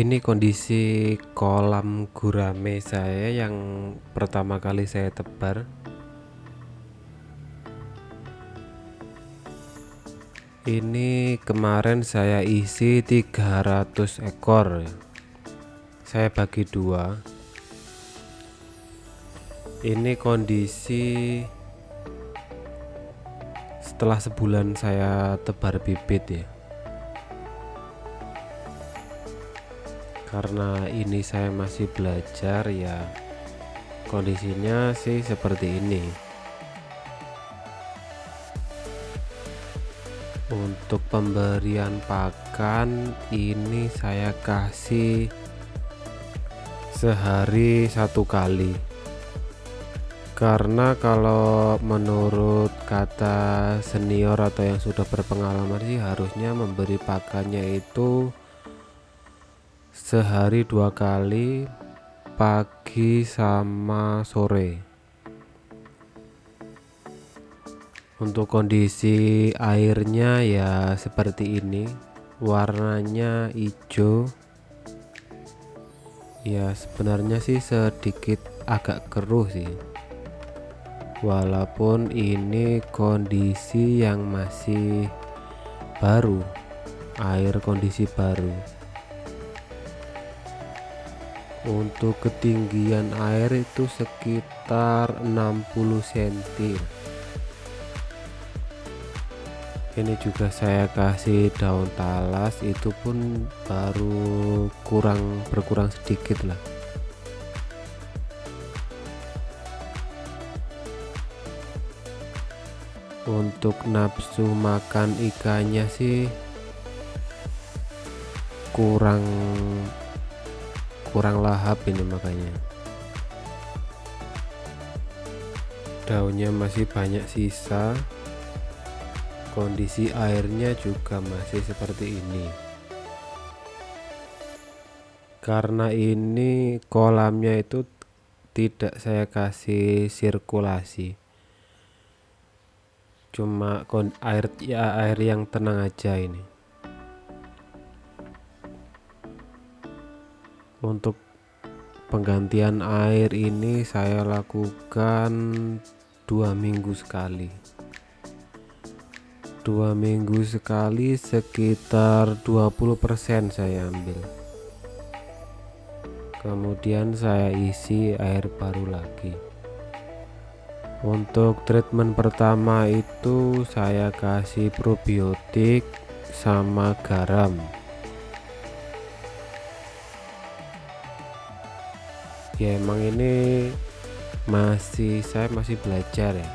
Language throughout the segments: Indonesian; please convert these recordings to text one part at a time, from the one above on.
Ini kondisi kolam gurame saya yang pertama kali saya tebar. Ini kemarin saya isi 300 ekor. Saya bagi dua. Ini kondisi setelah sebulan saya tebar bibit ya. Karena ini saya masih belajar ya, kondisinya sih seperti ini. Untuk pemberian pakan ini saya kasih sehari 1 kali. Karena kalau menurut kata senior atau yang sudah berpengalaman sih harusnya memberi pakannya itu sehari 2 kali, pagi sama sore. Untuk kondisi airnya ya seperti ini, warnanya hijau. Ya sebenarnya sih sedikit agak keruh sih, walaupun ini kondisi yang masih baru, air kondisi baru. Untuk ketinggian air itu sekitar 60 cm. Ini juga saya kasih daun talas, itu pun baru berkurang sedikit lah. Untuk nafsu makan ikannya sih kurang lahap ini, makanya daunnya masih banyak sisa. Kondisi airnya juga masih seperti ini. Karena ini kolamnya itu tidak saya kasih sirkulasi, cuma air yang tenang aja ini. Untuk penggantian air ini saya lakukan 2 minggu sekali. 2 minggu sekali, sekitar 20% saya ambil. Kemudian saya isi air baru lagi. Untuk treatment pertama itu saya kasih probiotik sama garam. Ya emang ini saya masih belajar ya.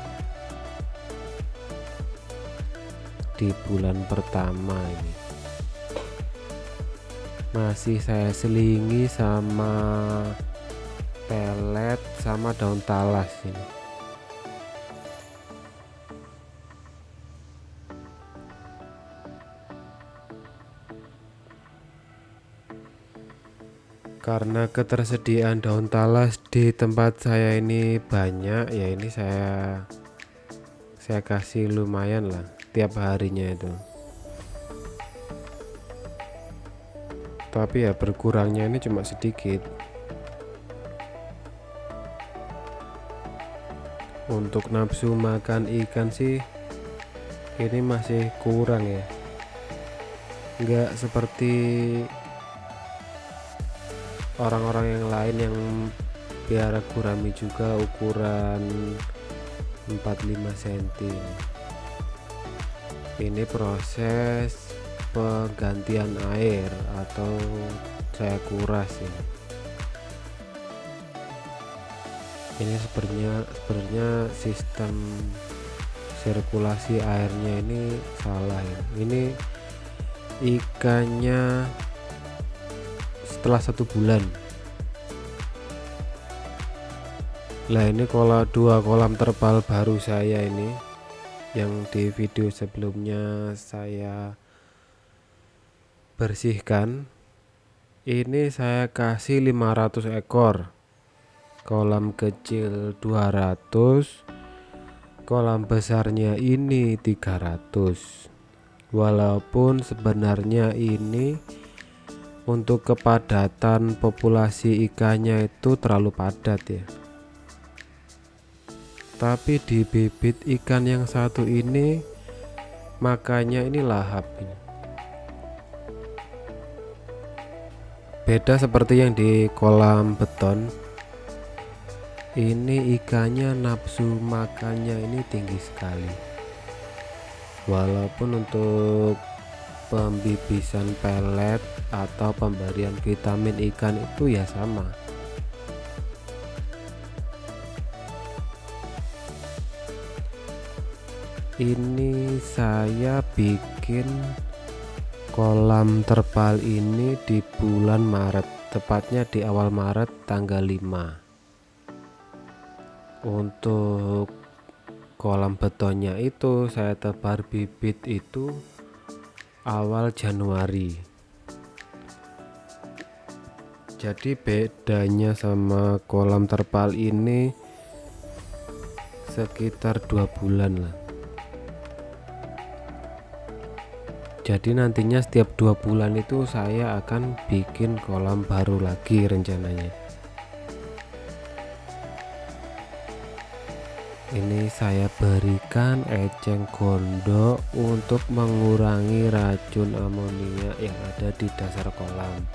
Di bulan pertama ini masih saya selingi sama pelet sama daun talas ini. Karena ketersediaan daun talas di tempat saya ini banyak ya, ini saya kasih lumayan lah tiap harinya itu. Tapi ya berkurangnya ini cuma sedikit. Untuk nafsu makan ikan sih ini masih kurang ya, nggak seperti orang-orang yang lain yang piara gurame juga ukuran 45 cm. Ini proses penggantian air atau saya kuras ini. Ini sebenarnya sistem sirkulasi airnya ini salah ya. Ini ikannya setelah 1 bulan. Lah ini kalau 2 kolam terpal baru saya ini, yang di video sebelumnya saya bersihkan, ini saya kasih 500 ekor. Kolam kecil 200, kolam besarnya ini 300. Walaupun sebenarnya ini untuk kepadatan populasi ikannya itu terlalu padat ya. Tapi di bibit ikan yang satu ini makanya ini lahap ini. Beda seperti yang di kolam beton. Ini ikannya nafsu makannya ini tinggi sekali. Walaupun untuk pembibisan pelet atau pemberian vitamin ikan itu ya sama. Ini saya bikin kolam terpal ini di bulan Maret, tepatnya di awal Maret tanggal 5. Untuk kolam betonnya itu saya tebar bibit itu awal Januari. Jadi bedanya sama kolam terpal ini sekitar 2 bulan lah. Jadi nantinya setiap 2 bulan itu saya akan bikin kolam baru lagi rencananya. Ini saya berikan eceng gondok untuk mengurangi racun amonia yang ada di dasar kolam.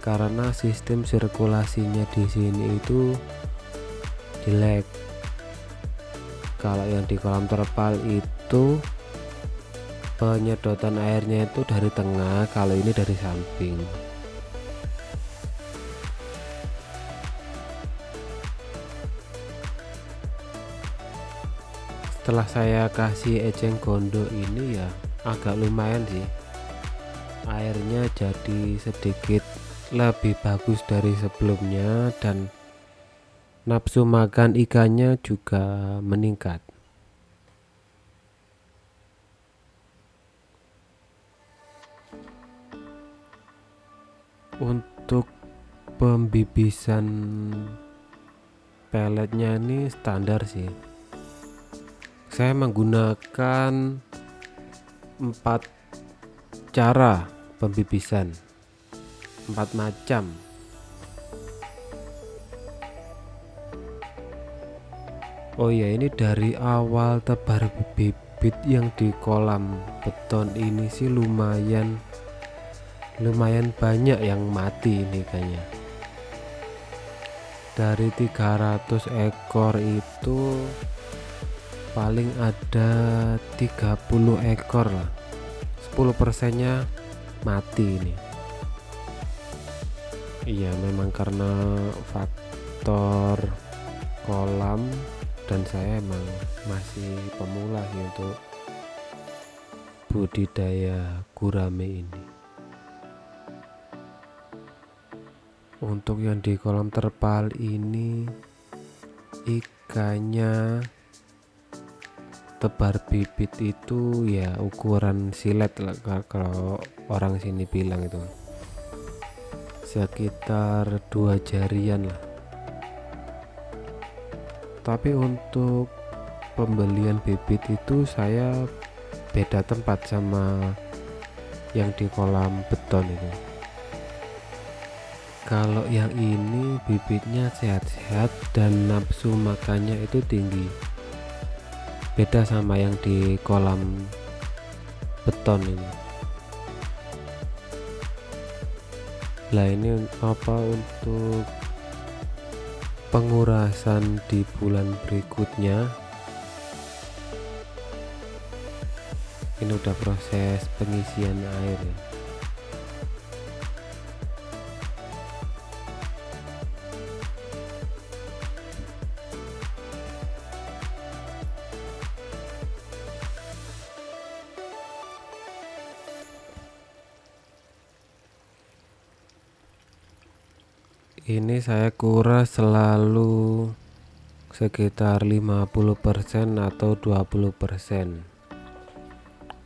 Karena sistem sirkulasinya di sini itu jelek. Kalau yang di kolam terpal itu penyedotan airnya itu dari tengah, kalau ini dari samping. Setelah saya kasih eceng gondok ini ya agak lumayan sih, airnya jadi sedikit lebih bagus dari sebelumnya dan nafsu makan ikannya juga meningkat. Untuk pembibisan peletnya ini standar sih. Saya menggunakan 4 cara pembibisan, 4 macam. Oh ya, ini dari awal tebar bibit yang di kolam beton ini sih lumayan banyak yang mati ini kayaknya. Dari 300 ekor itu paling ada 30 ekor lah, 10%-nya mati ini. Iya, memang karena faktor kolam dan saya emang masih pemula sih untuk budidaya gurame ini. Untuk yang di kolam terpal ini ikannya tebar bibit itu ya ukuran silet lah, kalau orang sini bilang itu sekitar 2 jarian lah. Tapi untuk pembelian bibit itu saya beda tempat sama yang di kolam beton itu. Kalau yang ini bibitnya sehat-sehat dan nafsu makannya itu tinggi, beda sama yang di kolam beton ini. Lah ini apa untuk pengurasan di bulan berikutnya, ini udah proses pengisian air ya. Ini saya kuras selalu sekitar 50% atau 20%.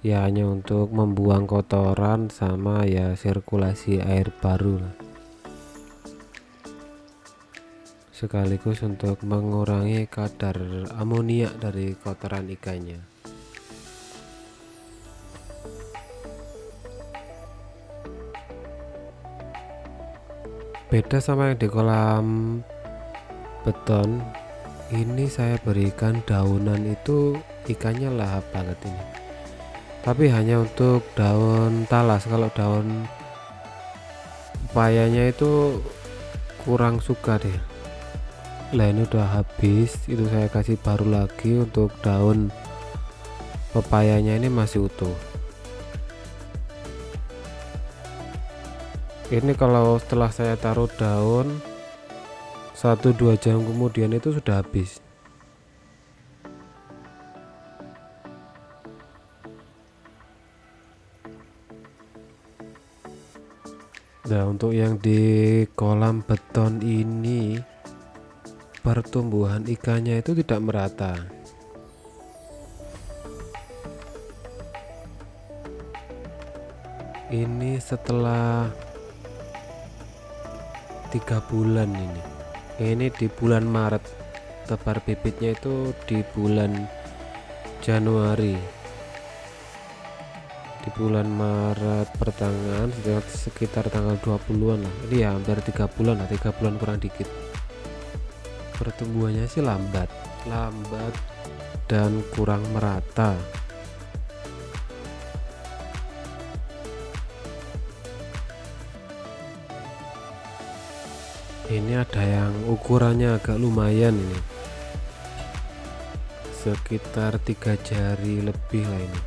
Ya hanya untuk membuang kotoran sama ya sirkulasi air baru lah. Sekaligus untuk mengurangi kadar amonia dari kotoran ikannya. Beda sama yang di kolam beton, ini saya berikan daunan itu ikannya lahap banget ini. Tapi hanya untuk daun talas, kalau daun pepayanya itu kurang suka deh. Lah ini udah habis, itu saya kasih baru lagi untuk daun pepayanya ini masih utuh. Ini kalau setelah saya taruh daun 1-2 jam kemudian itu sudah habis. Nah, untuk yang di kolam beton ini pertumbuhan ikannya itu tidak merata. Ini setelah 3 bulan ini di bulan Maret, tebar bibitnya itu di bulan Januari, di bulan Maret pertengahan sekitar tanggal 20-an lah. Ini ya hampir 3 bulan lah, 3 bulan kurang dikit. Pertumbuhannya sih lambat dan kurang merata. Ini ada yang ukurannya agak lumayan ini, sekitar 3 jari lebih lah ini.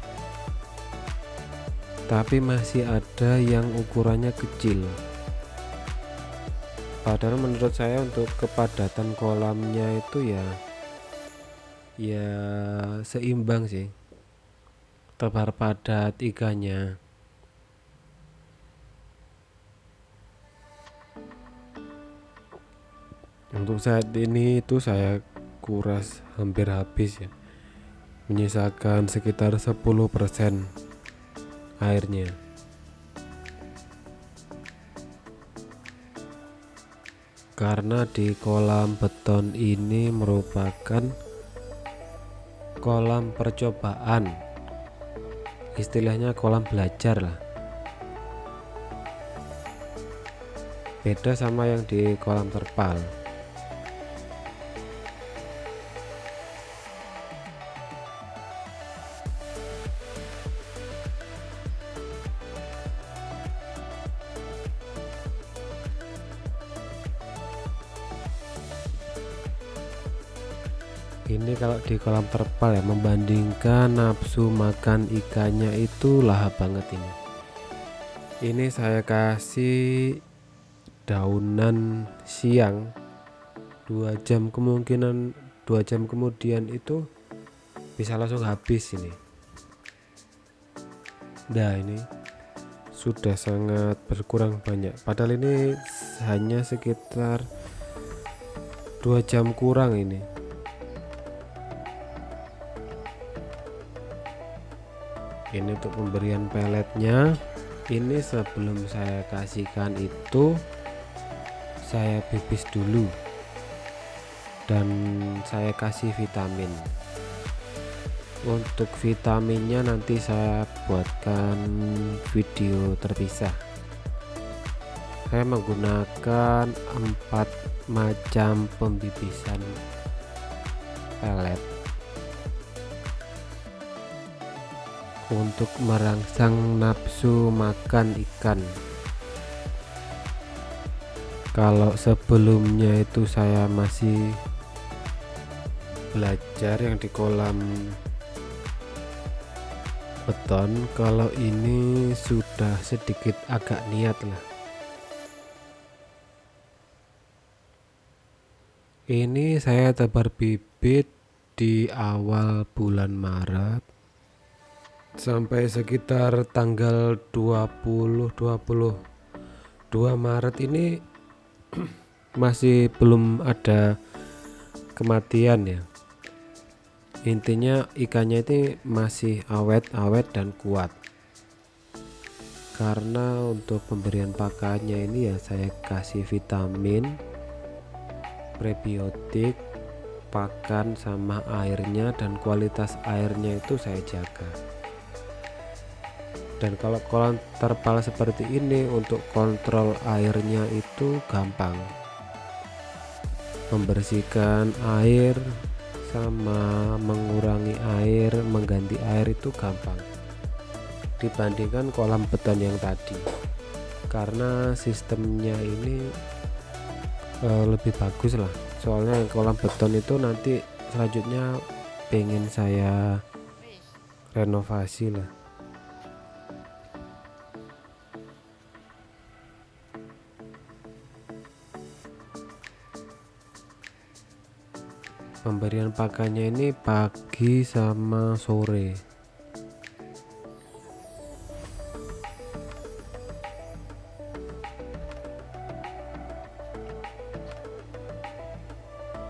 Tapi masih ada yang ukurannya kecil. Padahal menurut saya untuk kepadatan kolamnya itu ya seimbang sih, tebar padat ikannya. Untuk saat ini itu saya kuras hampir habis ya, menyisakan sekitar 10% airnya. Karena di kolam beton ini merupakan kolam percobaan, istilahnya kolam belajar lah. Beda sama yang di kolam terpal. Ini kalau di kolam terpal ya, membandingkan nafsu makan ikannya itu lahap banget ini. Ini saya kasih daunan siang 2 jam, kemungkinan 2 jam kemudian itu bisa langsung habis ini. Nah ini sudah sangat berkurang banyak, padahal ini hanya sekitar 2 jam kurang ini. Ini untuk pemberian peletnya. Ini sebelum saya kasihkan itu saya pipis dulu dan saya kasih vitamin. Untuk vitaminnya nanti saya buatkan video terpisah. Saya menggunakan 4 macam pembibisan pelet untuk merangsang nafsu makan ikan. Kalau sebelumnya itu saya masih belajar yang di kolam beton, kalau ini sudah sedikit agak niat lah. Ini saya tebar bibit di awal bulan Maret sampai sekitar tanggal 22 Maret ini masih belum ada kematian ya. Intinya ikannya ini masih awet dan kuat. Karena untuk pemberian pakannya ini ya saya kasih vitamin, prebiotik, pakan sama airnya, dan kualitas airnya itu saya jaga. Dan kalau kolam terpal seperti ini, untuk kontrol airnya itu gampang, membersihkan air sama mengurangi air, mengganti air itu gampang dibandingkan kolam beton yang tadi, karena sistemnya ini lebih bagus lah. Soalnya yang kolam beton itu nanti selanjutnya pengen saya renovasi lah. Pemberian pakannya ini pagi sama sore.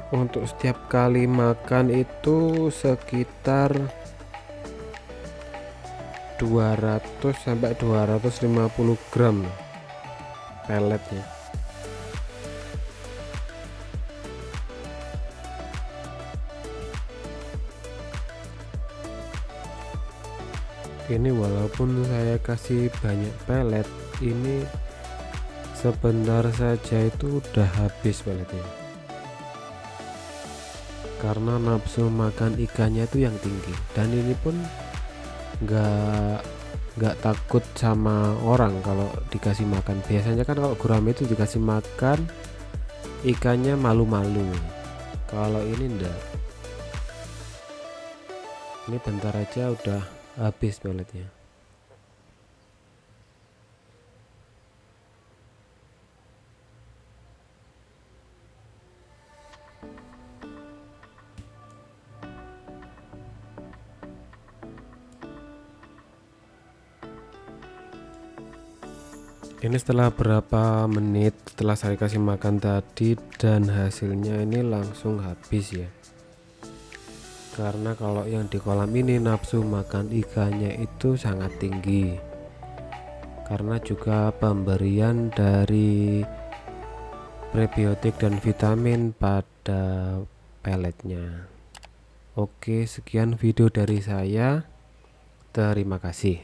Untuk setiap kali makan itu sekitar 200 sampai 250 gram peletnya. Ini walaupun saya kasih banyak pelet, ini sebentar saja itu udah habis peletnya, karena nafsu makan ikannya itu yang tinggi. Dan ini pun nggak takut sama orang kalau dikasih makan. Biasanya kan kalau gurame itu dikasih makan ikannya malu-malu, kalau ini enggak. Ini bentar aja udah habis peletnya. Ini setelah berapa menit setelah saya kasih makan tadi, dan hasilnya ini langsung habis ya. Karena kalau yang di kolam ini nafsu makan ikannya itu sangat tinggi, karena juga pemberian dari prebiotik dan vitamin pada peletnya. Oke, sekian video dari saya. Terima kasih.